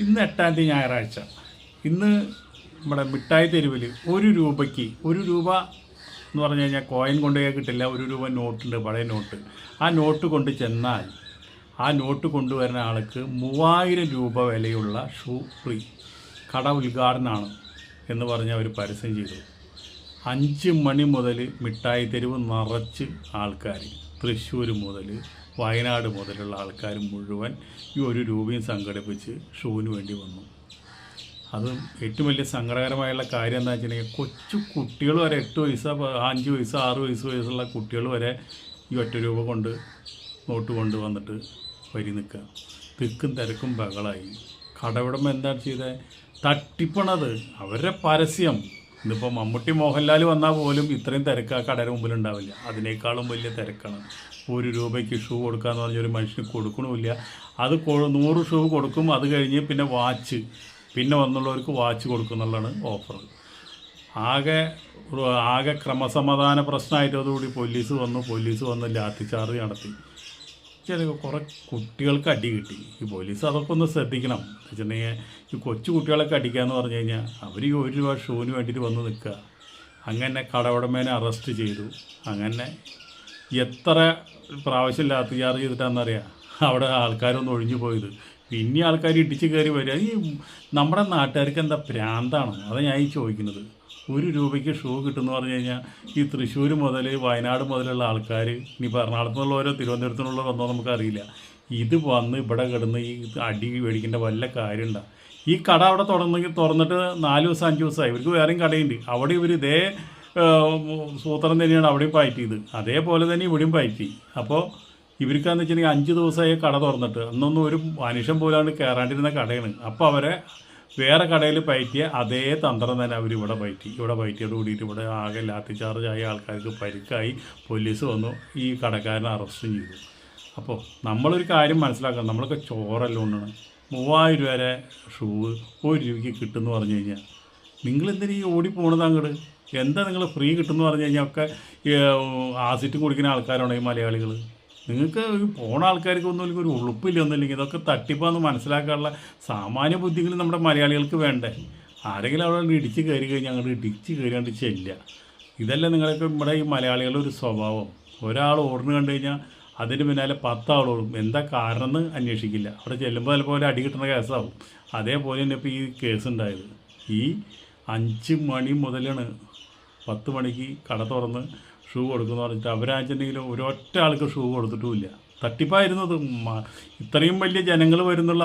ഇന്ന് 8-ാം തീയതി ഞായറാഴ്ച. ഇന്ന് നമ്മുടെ മിഠായി തെരുവിൽ ₹1 എന്ന് പറഞ്ഞു കഴിഞ്ഞാൽ കോയിൻ കൊണ്ടുപോയാൽ കിട്ടില്ല. ₹1 നോട്ടുണ്ട്, പഴയ നോട്ട്. ആ നോട്ട് കൊണ്ട് ചെന്നാൽ ആ നോട്ട് കൊണ്ടുവരുന്ന ആൾക്ക് ₹3000 വിലയുള്ള ഷൂ ഫ്രീ. കട ഉദ്ഘാടനമാണ് എന്ന് പറഞ്ഞ് അവർ പരസ്യം ചെയ്തു. 5 മണി മുതൽ മിഠായി തെരുവ് നിറച്ച് ആൾക്കാർ, തൃശ്ശൂർ മുതൽ വയനാട് മുതലുള്ള ആൾക്കാർ മുഴുവൻ ഈ ₹1 സംഘടിപ്പിച്ച് ഷൂവിന് വേണ്ടി വന്നു. അത് ഏറ്റവും വലിയ സങ്കടകരമായുള്ള കാര്യം എന്താ വെച്ചിട്ടുണ്ടെങ്കിൽ, കൊച്ചു കുട്ടികൾ വരെ 8 വയസ്സ്, 5 വയസ്സ്, 6 വയസ്സുള്ള കുട്ടികൾ വരെ ഈ ₹1 കൊണ്ട് നോട്ട് കൊണ്ട് വന്നിട്ട് വരി നിൽക്കുക. തിക്കും തിരക്കും ബഹളായി. കടവിടം എന്താണ് ചെയ്തത്? തട്ടിപ്പണത്. അവരുടെ പരസ്യം. ഇതിപ്പോൾ മമ്മൂട്ടി മോഹൻലാൽ വന്നാൽ പോലും ഇത്രയും തിരക്ക് ആ കടയുടെ മുമ്പിൽ ഉണ്ടാവില്ല. അതിനേക്കാളും വലിയ തിരക്കാണ്. ₹1 ഷൂ കൊടുക്കാമെന്ന് പറഞ്ഞൊരു മനുഷ്യന് കൊടുക്കണമില്ല. അത് 100 ഷൂ കൊടുക്കും. അത് കഴിഞ്ഞ് പിന്നെ വാച്ച്, പിന്നെ വന്നുള്ളവർക്ക് വാച്ച് കൊടുക്കും എന്നുള്ളതാണ് ഓഫർ. ആകെ ക്രമസമാധാന പ്രശ്നമായിട്ടതോടുകൂടി പോലീസ് വന്ന് ലാത്തി ചാർജ് നടത്തി. കുറേ കുട്ടികൾക്ക് അടി കിട്ടി. ഈ പോലീസ് അതൊക്കെ ഒന്ന് ശ്രദ്ധിക്കണം. എന്ന് വെച്ചിട്ടുണ്ടെങ്കിൽ ഈ കൊച്ചു കുട്ടികളൊക്കെ അടിക്കാമെന്ന് പറഞ്ഞു കഴിഞ്ഞാൽ അവർ ഈ ₹1 ഷൂവിന് വേണ്ടിയിട്ട് വന്ന് നിൽക്കുക. അങ്ങനെ കടവുടമേനെ അറസ്റ്റ് ചെയ്തു. അങ്ങനെ എത്ര പ്രാവശ്യം ലാത്തി ചാർജ് ചെയ്തിട്ടാണെന്നറിയാം അവിടെ ആൾക്കാരൊന്നും ഒഴിഞ്ഞു പോയത്. പിന്നെ ആൾക്കാർ ഇടിച്ച് കയറി വരിക. ഈ നമ്മുടെ നാട്ടുകാർക്ക് എന്താ ഭ്രാന്താണ്? അതാണ് ഞാൻ ഈ ചോദിക്കുന്നത്. ₹1 ഷൂ കിട്ടുമെന്ന് പറഞ്ഞു കഴിഞ്ഞാൽ ഈ തൃശ്ശൂർ മുതൽ വയനാട് മുതലുള്ള ആൾക്കാർ, ഇനിയിപ്പോൾ എറണാകുളത്ത് നിന്നുള്ളവരോ തിരുവനന്തപുരത്തുനിന്നുള്ളവരോ വന്നോ നമുക്കറിയില്ല, ഇത് വന്ന് ഇവിടെ കിടന്ന് ഈ അടി മേടിക്കേണ്ട വല്ല കാര്യമുണ്ടോ? ഈ കട അവിടെ തുറന്നിട്ട് 4 ദിവസം 5 ദിവസമായി. ഇവർക്ക് വേറെയും കടയുണ്ട്. അവിടെ ഇവർ ഇതേ സൂത്രം തന്നെയാണ് അവിടെയും പയറ്റിയത്. അതേപോലെ തന്നെ ഇവിടെയും പയറ്റി. അപ്പോൾ ഇവർക്കാന്ന് വെച്ചിട്ടുണ്ടെങ്കിൽ 5 ദിവസമായി കട തുറന്നിട്ട്, അന്നൊന്നും ഒരു മനുഷ്യൻ പോലാണ് കയറാണ്ടിരുന്ന കടയാണ്. അപ്പോൾ അവരെ വേറെ കടയിൽ പയറ്റിയ അതേ തന്ത്രം തന്നെ അവർ ഇവിടെ പയറ്റിയോട് കൂടിയിട്ട് ഇവിടെ ആകെ ലാത്തി ചാർജായ ആൾക്കാർക്ക് പരിക്കായി. പോലീസ് വന്നു ഈ കടക്കാരനെ അറസ്റ്റ് ചെയ്തു. അപ്പോൾ നമ്മളൊരു കാര്യം മനസ്സിലാക്കണം. നമ്മളൊക്കെ ചോറല്ല കൊണ്ടാണ്. ₹3000 ഷൂ ₹1 കിട്ടുമെന്ന് പറഞ്ഞു കഴിഞ്ഞാൽ നിങ്ങളെന്തിനാ ഈ ഓടിപ്പോണത് അങ്ങോട്ട്? എന്താ നിങ്ങൾ ഫ്രീ കിട്ടുമെന്ന് പറഞ്ഞു കഴിഞ്ഞാൽ ഒക്കെ ആസിറ്റും കുടിക്കുന്ന ആൾക്കാരാണ് ഈ മലയാളികൾ. നിങ്ങൾക്ക് പോണ ആൾക്കാർക്ക് ഒന്നും ഒരു ഉളുപ്പില്ല, ഒന്നുമില്ലെങ്കിൽ ഇതൊക്കെ തട്ടിപ്പാന്ന് മനസ്സിലാക്കാനുള്ള സാമാന്യ ബുദ്ധികൾ നമ്മുടെ മലയാളികൾക്ക് വേണ്ടേ? ആരെങ്കിലും അവിടെ ഇടിച്ച് കയറി കഴിഞ്ഞാൽ അങ്ങോട്ട് ഇടിച്ച് കയറിയാണ്ട് ചെല്ലുക. ഇതല്ല നിങ്ങളൊക്കെ ഇവിടെ ഈ മലയാളികളുടെ ഒരു സ്വഭാവം. ഒരാൾ ഓടുന്നു കണ്ടു കഴിഞ്ഞാൽ അതിന് പിന്നാലെ 10 ആൾ ഓടും. എന്താ കാരണം എന്ന് അന്വേഷിക്കില്ല. അവിടെ ചെല്ലുമ്പോൾ ചിലപ്പോൾ അടി കിട്ടുന്ന കേസാവും. അതേപോലെ തന്നെ ഇപ്പോൾ ഈ കേസ് ഉണ്ടായത്. ഈ 5 മണി മുതലാണ് 10 മണിക്ക് കട തുറന്ന് ഷൂ കൊടുക്കുമെന്ന് പറഞ്ഞിട്ട് അവരാണെന്നുണ്ടെങ്കിലും ഒരൊറ്റ ആൾക്ക് ഷൂ കൊടുത്തിട്ടുമില്ല. തട്ടിപ്പായിരുന്നത്. ഇത്രയും വലിയ ജനങ്ങൾ വരുന്നുള്ള